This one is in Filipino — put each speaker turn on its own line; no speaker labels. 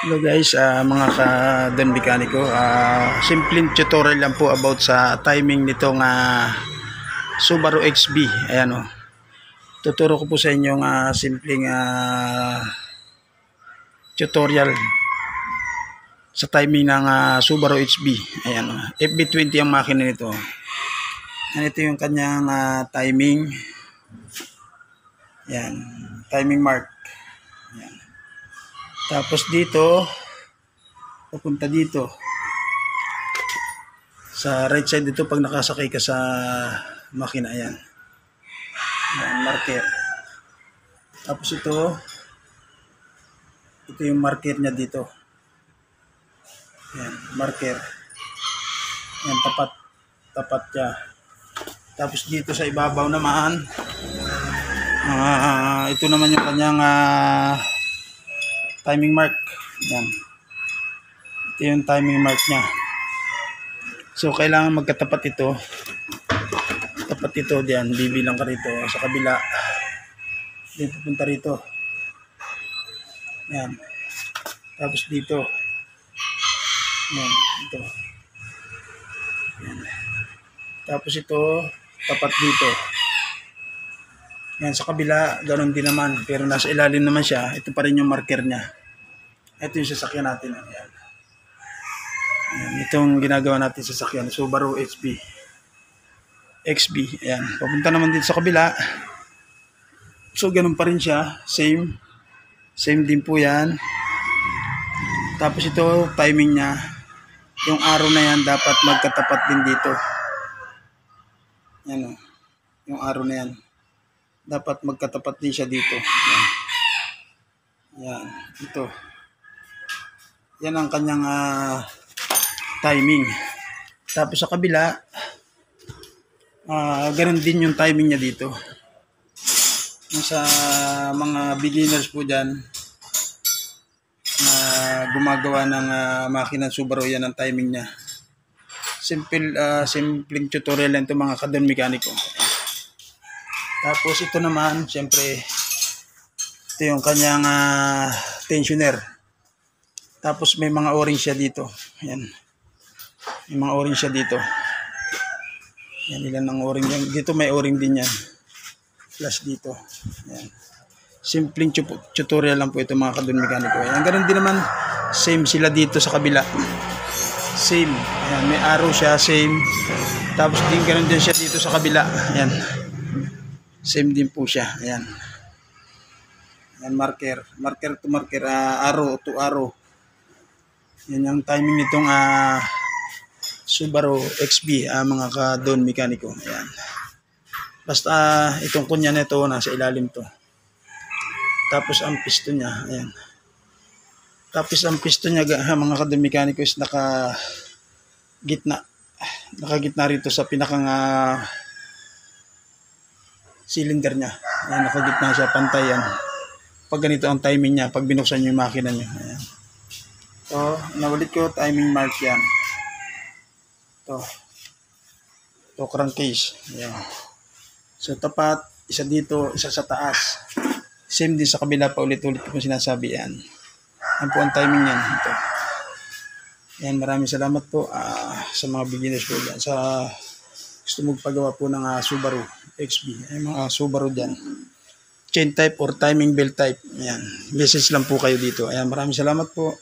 Hello guys, mga ka-Don Mekaniko, simpleng tutorial lang po about sa timing nitong Subaru XB. Ayan o, tuturo ko po sa inyo ng simpleng tutorial sa timing ng Subaru XB. Ayan o, FB20 ang makina nito. Ayan, ito yung kanyang timing. Ayan, timing mark. Ayan. Tapos dito, papunta dito. Sa right side dito pag nakasakay ka sa makina, ayan. Ayan, marker. Tapos ito yung marker niya dito. Ayan, marker. Ayan, tapat niya. Tapos dito sa ibabaw naman, ito naman yung kanyang timing mark. Yan. Ito yung timing mark niya. So kailangan magkatapat ito. Tapat ito diyan, bibilang ka rito sa kabila. Then pupunta rito. Yan. Tapos dito. Yan, ito. Yan. Tapos ito, tapat dito. Yan, sa kabila, ganoon din naman. Pero nasa ilalim naman siya. Ito pa rin yung marker niya. Ito yung sasakyan natin. Ayan. Ayan, itong ginagawa natin sa sasakyan. Subaru XB. Ayan. Papunta naman dito sa kabila. So, ganoon pa rin siya. Same. Same din po yan. Tapos ito, timing niya. Yung arrow na yan, dapat magkatapat din dito. Yan o. Yung arrow na yan. Dapat magkatapat din siya dito. Yan. Yan. Ito. Yan ang kanyang timing. Tapos sa kabila, ganun din yung timing niya dito. Sa mga beginners po dyan na gumagawa ng makina Subaru, yan ang timing niya. Simpleng tutorial lang ito mga ka-Don Mekaniko. Tapos ito naman, siyempre, ito yung kanyang tensioner. Tapos may mga o-ring siya dito. Ayan. May mga o-ring siya dito. Yan, ilan ang o-ring yan. Dito may o-ring din yan. Plus dito. Ayan. Simpleng tutorial lang po ito mga ka-Don Mekaniko. Ayan, ganun din naman, same sila dito sa kabila. Same. Ayan, may arrow siya, same. Tapos din ganun din siya dito sa kabila. Ayan. Same din po siya. Ayan. Ayan, marker. Marker to marker. Arrow to arrow. Yan yung timing nitong Subaru XB, mga ka-Don Mekaniko. Ayan. Basta itong kunya nito, nasa ilalim to. Tapos ang piston niya. Ayan. Tapos ang piston niya, mga ka-Don Mekaniko, is nakagitna. Nakagitna rito sa pinakang cylinder niya. Ayan, nakagitna siya, pantay yan. Pag ganito ang timing niya, pag binuksan niyo yung makina niyo. Ayan. So, naulit ko, timing mark yan. Ito crankcase. Ayan. So, tapat, isa dito, isa sa taas. Same din sa kabila, pa ulit-ulit ko sinasabi yan. Yan po ang timing yan. Ito. Ayan, maraming salamat po sa mga beginners po dyan. Sa gusto magpagawa po ng Subaru XB. Ay mga Subaru dyan. Chain type or timing belt type. Ayan. Message lang po kayo dito. Ayan. Maraming salamat po.